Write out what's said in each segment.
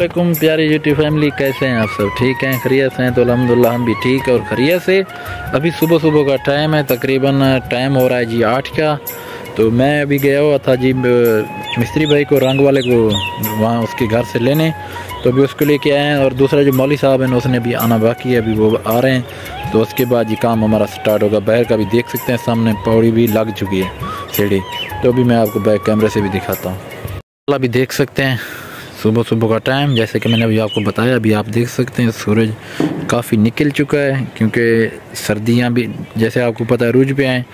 वालेकुम प्यारी YouTube family, कैसे हैं आप सब? ठीक हैं, खैरियत से हैं? तो अल्हम्दुलिल्लाह हम भी ठीक और खैरियत से। अभी सुबह सुबह का टाइम है, तकरीबन टाइम हो रहा है जी 8 का। तो मैं अभी गया हुआ था जी मिस्त्री भाई को, रंग वाले को, वहाँ उसके घर से लेने। तो अभी उसको लेके आए हैं। और दूसरा जो मौली साहब हैं उसने भी आना बाकी है, अभी वो आ रहे हैं। तो उसके बाद ये काम हमारा स्टार्ट होगा। बाहर का भी देख सकते हैं, सामने पौड़ी भी लग चुकी है, सीढ़ी। तो अभी मैं आपको बैक कैमरे से भी दिखाता हूँ। अभी देख सकते हैं सुबह सुबह का टाइम, जैसे कि मैंने अभी आपको बताया। अभी आप देख सकते हैं सूरज काफ़ी निकल चुका है, क्योंकि सर्दियां भी जैसे आपको पता है रूज पे आए।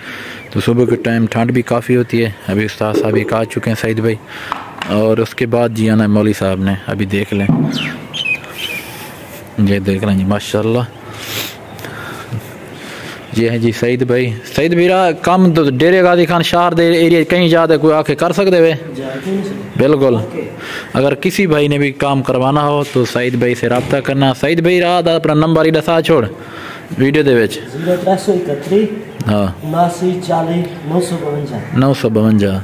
तो सुबह के टाइम ठंड भी काफ़ी होती है। अभी उस्ताद साहब एक आ चुके हैं, सईद भाई, और उसके बाद जी आना मौली साहब ने। अभी देख लें, ये देख लें जी, माशाल्लाह। ये है जी सईद भाई। सईद भीरा काम तो डेरे गाजी खान शहर दे एरिया कहीं ज़्यादा कोई आके कर सकते वे? बिल्कुल। अगर किसी भाई ने भी काम करवाना हो तो सईद भाई से रब्ता करना। सईद भाई रात अपना नंबर ही दसा छोड़ वीडियो दे विच। 0331 हाँ 7940 952 952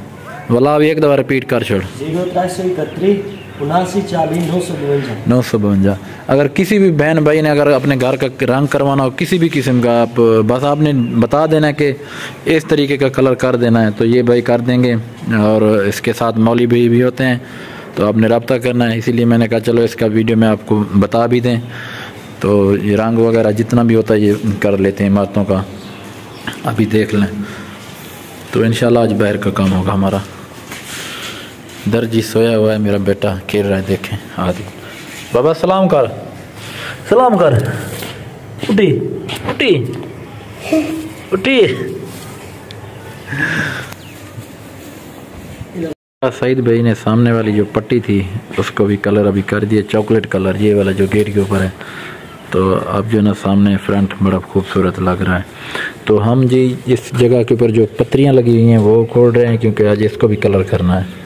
वाला भी एक दफ़ा रिपीट कर छोड़। 0331 7940 952। अगर किसी भी बहन भाई ने अगर अपने घर का रंग करवाना हो किसी भी किस्म का, आप बस आपने बता देना कि इस तरीके का कलर कर देना है, तो ये भाई कर देंगे। और इसके साथ मौली भाई भी होते हैं, तो आपने रब्ता करना है। इसीलिए मैंने कहा चलो इसका वीडियो में आपको बता भी दें। तो ये रंग वगैरह जितना भी होता है ये कर लेते हैं इमारतों का। अभी देख लें, तो इंशाल्लाह आज बाहर का काम होगा हमारा। दर्जी सोया हुआ है, मेरा बेटा खेल रहा है, देखें। आदि बाबा सलाम कर, सलाम कर। उठी उठी उठी। सईद भाई ने सामने वाली जो पट्टी थी उसको भी कलर अभी कर दिया, चॉकलेट कलर, ये वाला जो गेट के ऊपर है। तो अब जो ना सामने फ्रंट बड़ा खूबसूरत लग रहा है। तो हम जी इस जगह के ऊपर जो पत्रियां लगी हुई हैं वो खोल रहे हैं, क्योंकि आज इसको भी कलर करना है।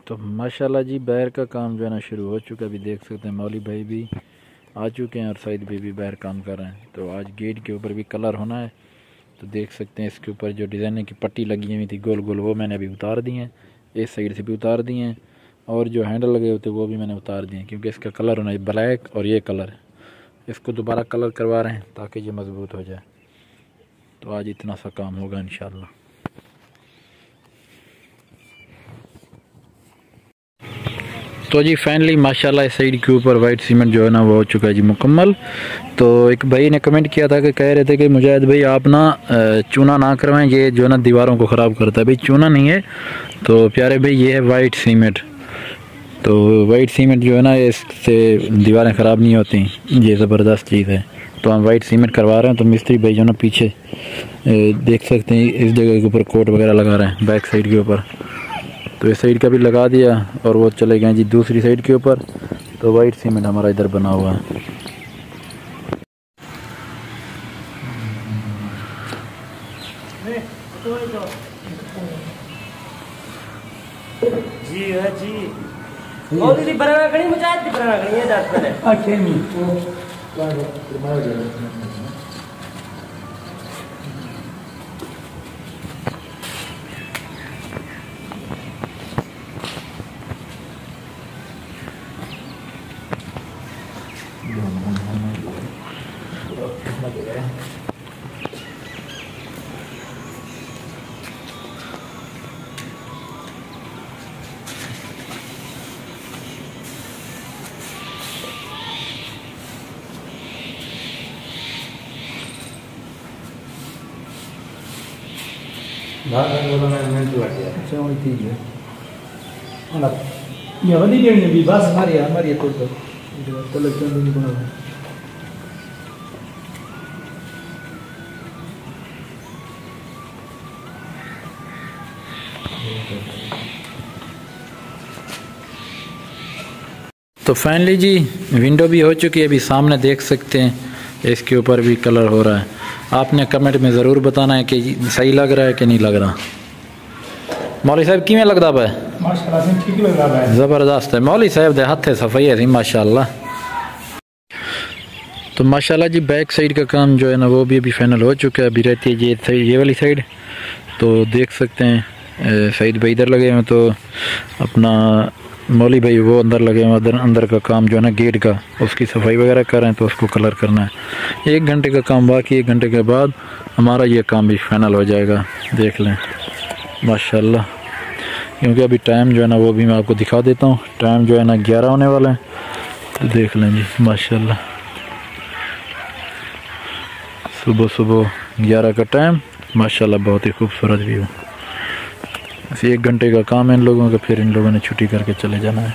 तो माशाल्लाह जी बाहर का काम जो है ना शुरू हो चुका है। अभी देख सकते हैं मौली भाई भी आ चुके हैं और सईद भाई भी बाहर काम कर रहे हैं। तो आज गेट के ऊपर भी कलर होना है। तो देख सकते हैं इसके ऊपर जो डिज़ाइनिंग की पट्टी लगी हुई थी गोल गोल, वो मैंने अभी उतार दी हैं। इस साइड से भी उतार दी हैं, और जो हैंडल लगे होते वो भी मैंने उतार दिए, क्योंकि इसका कलर होना है ब्लैक और ये कलर। इसको दोबारा कलर करवा रहे हैं ताकि ये मज़बूत हो जाए। तो आज इतना सा काम होगा इंशाल्लाह। तो जी फाइनली माशाल्लाह इस साइड के ऊपर वाइट सीमेंट जो है ना वो हो चुका है जी मुकम्मल। तो एक भाई ने कमेंट किया था कि कह रहे थे कि मुजाहिद भाई आप ना चूना ना करवाएं, ये जो है ना दीवारों को ख़राब करता है। भाई चूना नहीं है, तो प्यारे भाई ये है वाइट सीमेंट। तो वाइट सीमेंट जो है ना इससे दीवारें ख़राब नहीं होती, ये ज़बरदस्त चीज़ है। तो हम वाइट सीमेंट करवा रहे हैं। तो मिस्त्री भाई जो ना पीछे देख सकते हैं इस जगह के ऊपर कोट वगैरह लगा रहे हैं, बैक साइड के ऊपर। तो इस साइड का भी लगा दिया और वो चले गए जी दूसरी साइड के ऊपर। तो वाइट सीमेंट हमारा इधर बना हुआ है। जी है जी। और दीदी बनाना कड़ी मुझे बनाना कड़ी है दांत पर है। अच्छा नहीं तो फाइनली जी विंडो भी हो चुकी है। अभी सामने देख सकते हैं इसके ऊपर भी कलर हो रहा है। आपने कमेंट में ज़रूर बताना है कि सही लग रहा है कि नहीं लग रहा। मौली साहब किमें लगता है? माशाल्लाह ठीक लग रहा है, ज़बरदस्त है। मौली साहब दे हाथे सफाई है माशाल्लाह। तो माशाल्लाह जी बैक साइड का काम जो है ना वो भी अभी फाइनल हो चुका है। अभी रहती है ये वाली साइड। तो देख सकते हैं सईद भाई इधर लगे हुए, तो अपना मौली भाई वो अंदर लगे हुए, अंदर का काम जो है ना गेट का, उसकी सफाई वगैरह कर रहे हैं, तो उसको कलर करना है। 1 घंटे का काम बाकी, 1 घंटे के बाद हमारा ये काम भी फाइनल हो जाएगा। देख लें माशाल्लाह, क्योंकि अभी टाइम जो है ना वो भी मैं आपको दिखा देता हूँ। टाइम जो है ना 11 होने वाला है, तो देख लें जी माशाल्लाह, सुबह सुबह 11 का टाइम माशाल्लाह, बहुत ही खूबसूरत व्यू। 1 घंटे का काम है इन लोगों का, फिर इन लोगों ने छुट्टी करके चले जाना है।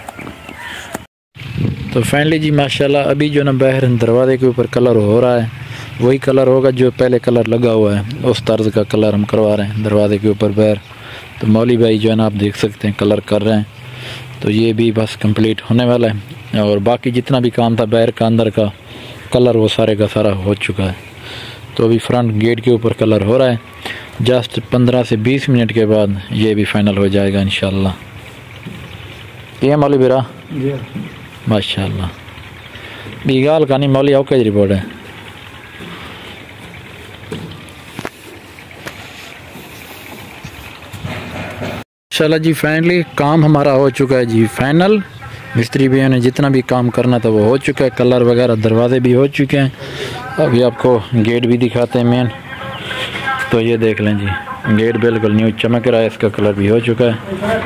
तो फाइनली जी माशाल्लाह अभी जो ना बाहर दरवाजे के ऊपर कलर हो रहा है, वही कलर होगा जो पहले कलर लगा हुआ है, उस तर्ज का कलर हम करवा रहे हैं दरवाजे के ऊपर बाहर। तो मौली भाई जो है ना आप देख सकते हैं कलर कर रहे हैं। तो ये भी बस कंप्लीट होने वाला है, और बाकी जितना भी काम था बाहर का अंदर का कलर वो सारे का सारा हो चुका है। तो अभी फ्रंट गेट के ऊपर कलर हो रहा है, जस्ट 15 से 20 मिनट के बाद ये भी फाइनल हो जाएगा इंशाल्लाह। ये मौली बिरा माशाल्लाह बीगाल का नहीं मौली ओके रिपोर्ट है। माशाल्लाह जी फाइनली काम हमारा हो चुका है जी फाइनल। मिस्त्री भैया ने जितना भी काम करना था वो हो चुका है, कलर वगैरह दरवाजे भी हो चुके हैं। अभी आपको गेट भी दिखाते हैं मेन। तो ये देख लें जी, गेट बिल्कुल न्यू चमक रहा है, इसका कलर भी हो चुका है,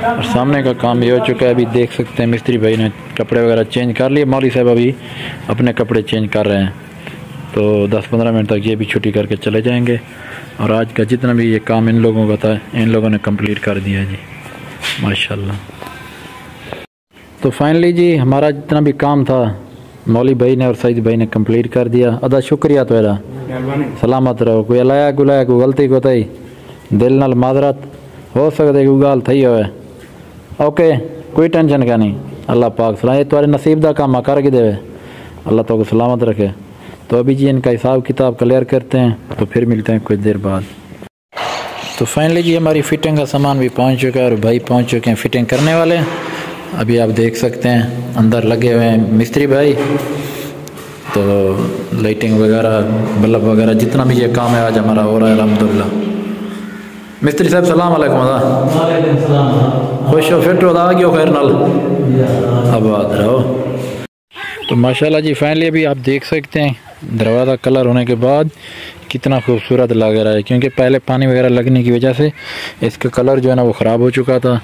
और सामने का काम भी हो चुका है। अभी देख सकते हैं मिस्त्री भाई ने कपड़े वगैरह चेंज कर लिए, मौली साहब अभी अपने कपड़े चेंज कर रहे हैं। तो 10-15 मिनट तक ये भी छुट्टी करके चले जाएंगे, और आज का जितना भी ये काम इन लोगों का था इन लोगों ने कंप्लीट कर दिया जी माशाल्लाह। तो फाइनली जी हमारा जितना भी काम था मौली भाई ने और सईद भाई ने कंप्लीट कर दिया। अदा शुक्रिया तेरा, सलामत रहो। कोई अलाया गुलाया कोई गलती को तई दिल नाल माजरत हो सकते कोई गाल थी हो, ओके कोई टेंशन का नहीं। अल्लाह पाक सलाह ये तुम्हारे नसीब का काम कर के देवे, अल्लाह तो को सलामत रखे। तो अभी जी इनका हिसाब किताब क्लियर करते हैं, तो फिर मिलते हैं कुछ देर बाद। तो फाइनली जी हमारी फिटिंग का सामान भी पहुंच चुका है, और भाई पहुंच चुके हैं फिटिंग करने वाले। अभी आप देख सकते हैं अंदर लगे हुए हैं मिस्त्री भाई। तो लाइटिंग वगैरह बल्ब वगैरह जितना भी ये काम है आज हमारा हो रहा है अल्हम्दुलिल्लाह। मिस्त्री साहब सलाम अलैकुम। खुश हो फिट हो आ गयो खैर नाल आबाद रहो। तो माशाल्लाह जी फाइनली अभी आप देख सकते हैं दरवाज़ा कलर होने के बाद कितना खूबसूरत लग रहा है, क्योंकि पहले पानी वगैरह लगने की वजह से इसका कलर जो है ना वो ख़राब हो चुका था।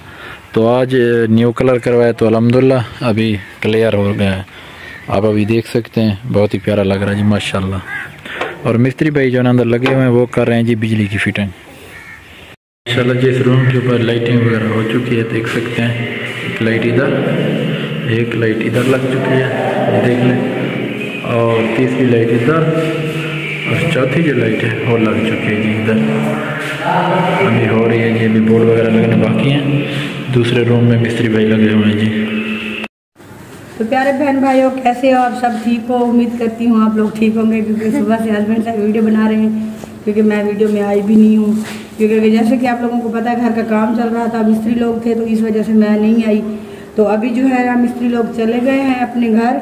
तो आज न्यू कलर करवाया तो अल्हम्दुलिल्लाह अभी क्लियर हो गया है। आप अभी देख सकते हैं बहुत ही प्यारा लग रहा है जी माशाल्लाह। और मिस्त्री भाई जो है अंदर लगे हुए हैं वो कर रहे हैं जी बिजली की फिटिंग माशाल्लाह जी। इस रूम के ऊपर लाइटिंग वगैरह हो चुकी है, देख सकते हैं। एक लाइट इधर, एक लाइट इधर लग चुकी है, ये देख लें। और तीसरी लाइट इधर, और चौथी जो लाइट है वो लग चुकी है जी इधर, अभी हो रही है जी। अभी बोर्ड वगैरह लगने बाकी हैं। दूसरे रूम में मिस्त्री भाई लगे हुए हैं जी। तो प्यारे बहन भाइयों कैसे हो आप सब? ठीक हो? उम्मीद करती हूँ आप लोग ठीक होंगे, क्योंकि सुबह से हस्बैंड साहब वीडियो बना रहे हैं, क्योंकि मैं वीडियो में आई भी नहीं हूँ। क्योंकि जैसे कि आप लोगों को पता है घर का काम चल रहा था, मिस्त्री लोग थे, तो इस वजह से मैं नहीं आई। तो अभी जो है मिस्त्री लोग चले गए हैं अपने घर।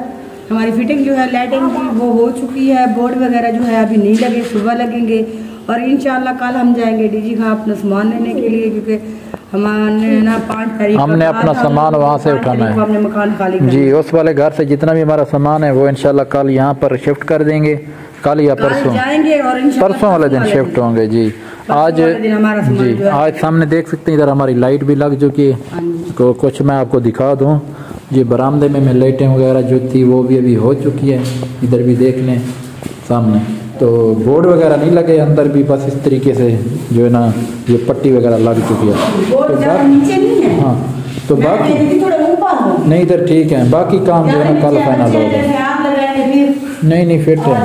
हमारी फिटिंग जो है लाइटिंग की वो हो चुकी है, बोर्ड वगैरह जो है अभी नहीं लगे, सुबह लगेंगे। और इंशाल्लाह कल हम जाएंगे डीजी खां अपना सामान लेने के लिए, क्योंकि हमने ना 5 तारीख हमने अपना सामान वहाँ से उठाना है, हमने मकान खाली जी। उस वाले घर से जितना भी हमारा सामान है वो इंशाल्लाह कल यहाँ पर शिफ्ट कर देंगे, कल या परसों जाएंगे, और परसों वाले दिन शिफ्ट होंगे जी। आज जी आज सामने देख सकते हैं इधर हमारी लाइट भी लग चुकी है। तो कुछ मैं आपको दिखा दूँ जी, बरामदे में लाइटें वगैरह जो थी वो भी अभी हो चुकी है, इधर भी देख लें सामने। तो बोर्ड वगैरह नहीं लगे अंदर भी, बस इस तरीके से जो है ना ये पट्टी वगैरह लग चुकी है। तो नीचे नहीं है, हाँ तो बाकी नहीं इधर ठीक है, बाकी काम जो है ना कल फाइनल होगा। नहीं फिट है।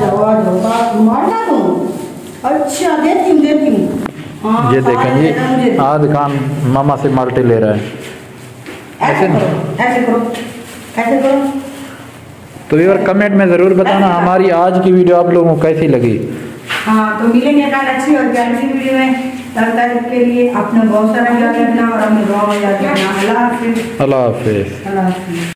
अच्छा देती हूँ। ये देखें जी आज खान मामा से माल्टे ले रहा है, ऐसे करो। तो व्यूअर कमेंट में ज़रूर बताना हमारी आज की वीडियो आप लोगों को कैसी लगी। हाँ तो मिलेंगे कल अच्छी और ज्ञानी वीडियो में। तब तक के लिए अपना बहुत सारा ख्याल रखना और अपने गाँव में याद रखना। अल्लाह हाफिज़। अल्लाह हाफिज़।